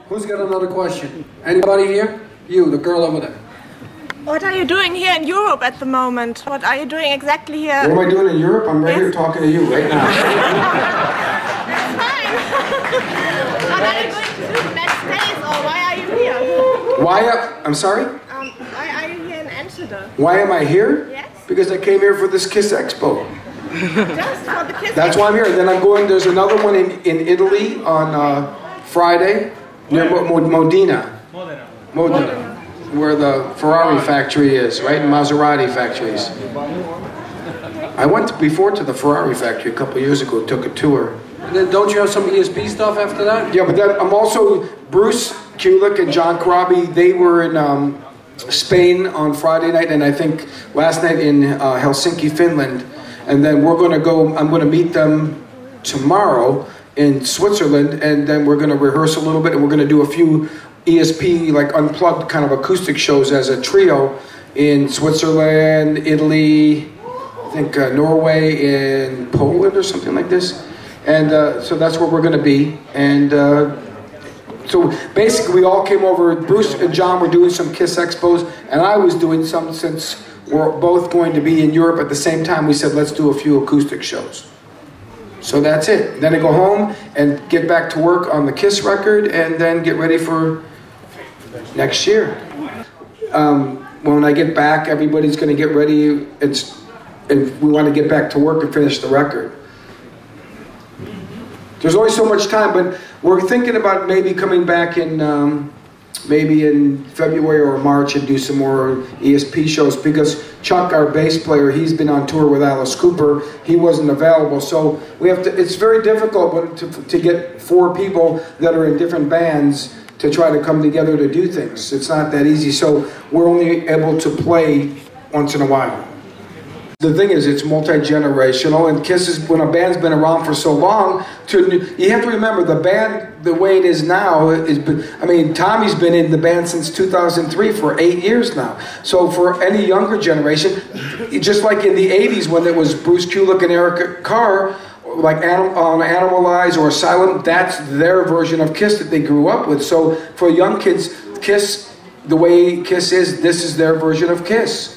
Who's got another question? Anybody here? You, the girl over there. What are you doing here in Europe at the moment? What are you doing exactly here? What am I doing in Europe? I'm right here talking to you right now. Fine. What are you going to do the next days, or why are you here? I'm sorry? Why are you here in Enschede? Why am I here? Yes. Because I came here for this KISS-EXPO. Just for the KISS-EXPO? That's why I'm here. Then I'm going, there's another one in Italy on Friday near Modena. Where the Ferrari factory is, right? Maserati factories. I went before to the Ferrari factory a couple years ago, took a tour. And then don't you have some ESP stuff after that? Yeah, but then I'm also, Bruce Kulick and John Corabi, they were in Spain on Friday night, and I think last night in Helsinki, Finland. And then we're going to go, I'm going to meet them tomorrow in Switzerland, and then we're going to rehearse a little bit, and we're going to do a few ESP, like unplugged kind of acoustic shows as a trio in Switzerland, Italy, I think Norway, and Poland or something like this. And so that's where we're going to be. And so basically we all came over, Bruce and John were doing some KISS-EXPOs, and I was doing some, since we're both going to be in Europe at the same time, we said let's do a few acoustic shows. So that's it. Then I go home and get back to work on the KISS record, and then get ready for next year. When I get back, everybody's going to get ready. And we want to get back to work and finish the record. There's only so much time, but we're thinking about maybe coming back in maybe in February or March and do some more ESP shows, because Chuck, our bass player, he's been on tour with Alice Cooper. He wasn't available, so we have to. It's very difficult to get 4 people that are in different bands to try to come together to do things. It's not that easy, so we're only able to play once in a while. The thing is, it's multi-generational, and KISS is, when a band's been around for so long, you have to remember the band, the way it is now, I mean, Tommy's been in the band since 2003 for 8 years now. So for any younger generation, just like in the 80s when it was Bruce Kulick and Eric Carr, like on Animalize or Asylum, that's their version of KISS that they grew up with. So for young kids, KISS, the way KISS is, this is their version of KISS.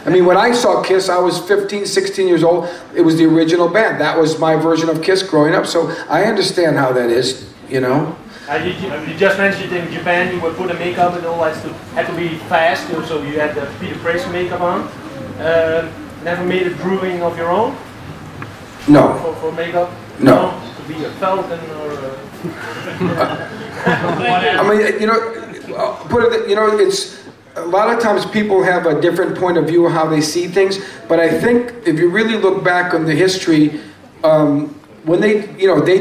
I mean, when I saw KISS, I was 15, 16 years old. It was the original band. That was my version of KISS growing up. So I understand how that is, you know. You just mentioned in Japan you would put a makeup and all that stuff. Had to be fast, so you had the Peter Praise makeup on. Never made a drawing of your own? No. For makeup? No. To be a falcon or I mean, you know, it's a lot of times people have a different point of view of how they see things, but I think if you really look back on the history, when they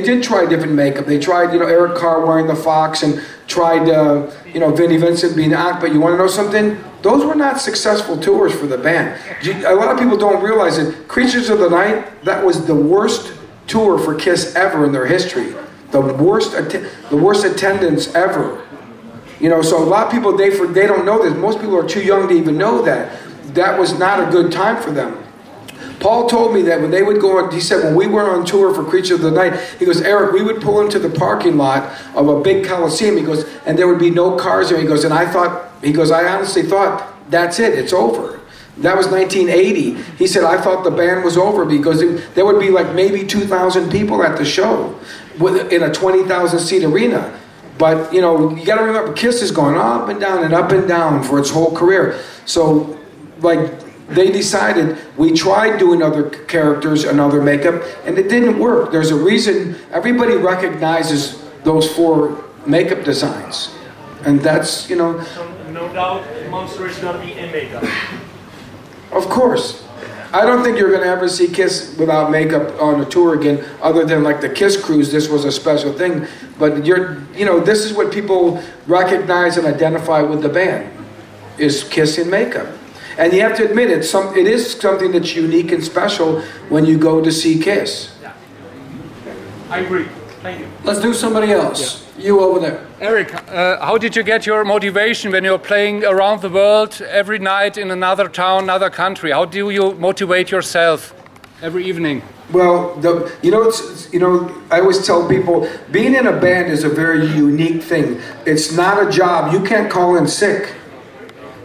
did try different makeup. They tried, Eric Carr wearing the fox, and tried, Vinnie Vincent being out. But you want to know something? Those were not successful tours for the band. A lot of people don't realize it. Creatures of the Night, that was the worst tour for KISS ever in their history. The worst attendance ever. So a lot of people, they don't know this. Most people are too young to even know that. That was not a good time for them. Paul told me that when they would go on, he said when we were on tour for Creature of the Night, he goes, Eric, we would pull into the parking lot of a big Coliseum, he goes, and there would be no cars there. He goes, and I honestly thought, that's it, it's over. That was 1980. He said, I thought the band was over because there would be like maybe 2,000 people at the show in a 20,000 seat arena. But, you got to remember, KISS has gone up and down for its whole career. So, they decided, we tried doing other characters and other makeup, and it didn't work. There's a reason. Everybody recognizes those 4 makeup designs. And that's, So, no doubt, Monster is going to be in makeup. Of course. I don't think you're going to ever see KISS without makeup on a tour again, other than like the KISS Cruise. This was a special thing. But this is what people recognize and identify with the band, is KISS in makeup. And you have to admit, it is something that's unique and special when you go to see KISS. Yeah. I agree. Thank you. Let's do somebody else. Yeah. You over there. Eric, how did you get your motivation when you're playing around the world every night in another town, another country? How do you motivate yourself every evening? Well, I always tell people, being in a band is a very unique thing. It's not a job. You can't call in sick.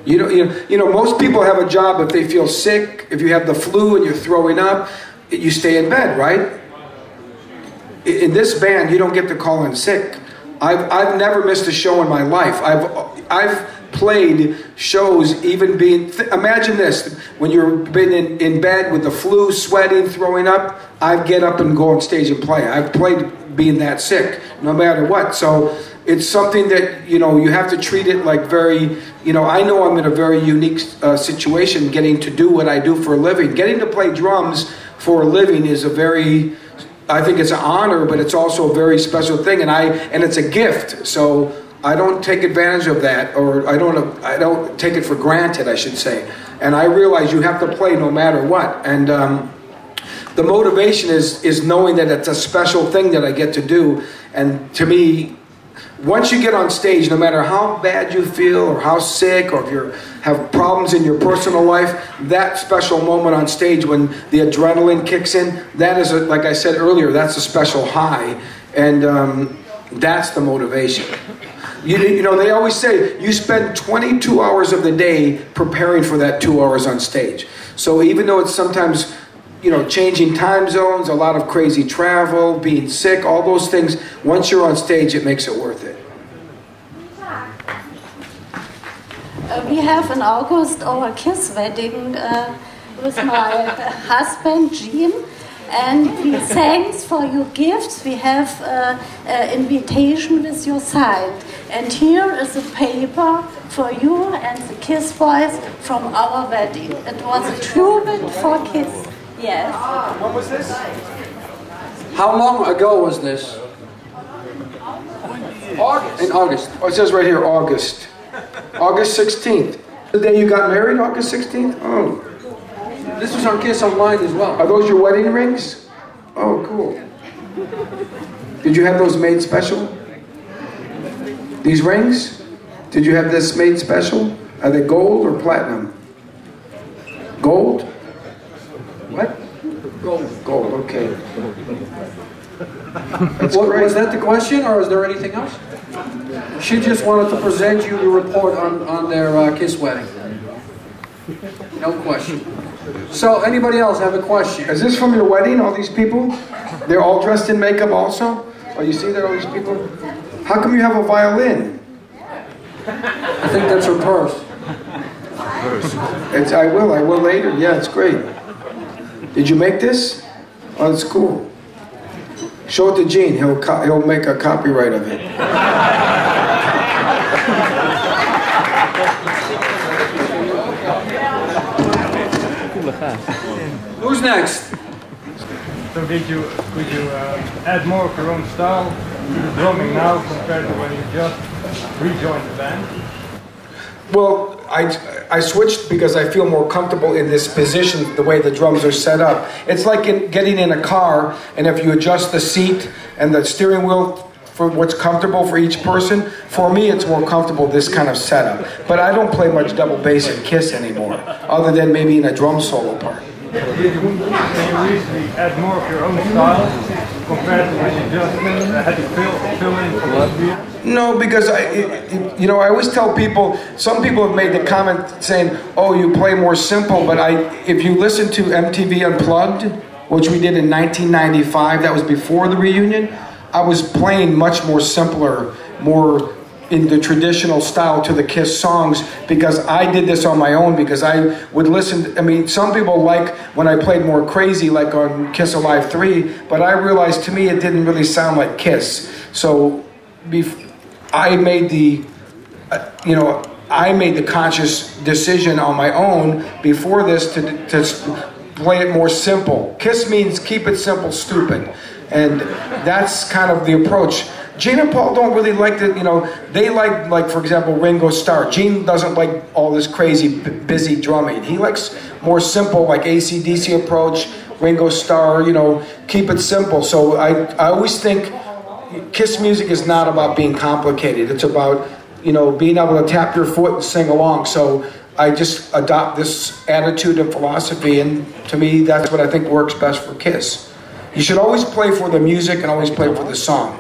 Most people have a job if they feel sick. If you have the flu and you're throwing up, you stay in bed, right? In this band, you don't get to call in sick. I've never missed a show in my life. I've played shows even being, imagine this, when you've been in bed with the flu, sweating, throwing up, I get up and go on stage and play. I've played being that sick, no matter what. So it's something that, you have to treat it like very, I know I'm in a very unique situation getting to do what I do for a living. Getting to play drums for a living is I think it's an honor, but it's also a very special thing, and it's a gift. So I don't take advantage of that, or I don't take it for granted, I should say. And I realize you have to play no matter what. And the motivation is knowing that it's a special thing that I get to do. And to me, once you get on stage, no matter how bad you feel or how sick, or if you have problems in your personal life, that special moment on stage when the adrenaline kicks in, that is, like I said earlier, that's a special high. And that's the motivation. They always say you spend 22 hours of the day preparing for that 2 hours on stage. So even though it's sometimes, changing time zones, a lot of crazy travel, being sick, all those things, once you're on stage, it makes it worth it. We have in August our KISS wedding with my husband, Jim. And we thanks for your gifts. We have an invitation with your sign. And here is a paper for you and the KISS boys from our wedding. It was a tribute for KISS. Yes. When was this? How long ago was this? August. In August. Oh, it says right here, August. August 16th. The day you got married, August 16th? Oh. This was on KISS Online as well. Are those your wedding rings? Oh, cool. Did you have those made special? These rings? Did you have this made special? Are they gold or platinum? Gold? What? Gold. Gold, okay. Was that the question, or is there anything else? She just wanted to present you the report on their KISS wedding. No question. So, anybody else have a question? Is this from your wedding, all these people? They're all dressed in makeup also? Oh, you see that, all these people? How come you have a violin? I think that's her purse. I will later. Yeah, it's great. Did you make this? Oh, it's cool. Show it to Gene. He'll make a copyright of it. Who's next? So could you add more of your own style to the drumming now compared to when you just rejoined the band? Well, I switched because I feel more comfortable in this position, the way the drums are set up. It's like getting in a car, and if you adjust the seat and the steering wheel for what's comfortable for each person, for me it's more comfortable this kind of setup. But I don't play much double bass in KISS anymore, other than maybe in a drum solo part. Can you easily add more of your own style compared to when you just had to fill in for Latvia? No, because I always tell people, some people have made the comment saying, oh, you play more simple, but if you listen to MTV Unplugged, which we did in 1995, that was before the reunion, I was playing much more simpler, more in the traditional style to the KISS songs, because I did this on my own, because I would listen, some people like when I played more crazy, like on KISS Alive 3, but I realized to me it didn't really sound like KISS. So I made the conscious decision on my own before this to play it more simple. KISS means keep it simple, stupid. And that's kind of the approach. Gene and Paul don't really like the, they like for example, Ringo Starr. Gene doesn't like all this crazy, busy drumming. He likes more simple, like AC/DC approach, Ringo Starr, keep it simple. So I always think KISS music is not about being complicated. It's about, being able to tap your foot and sing along. So I just adopt this attitude and philosophy, and to me, that's what I think works best for KISS. You should always play for the music and always play for the song.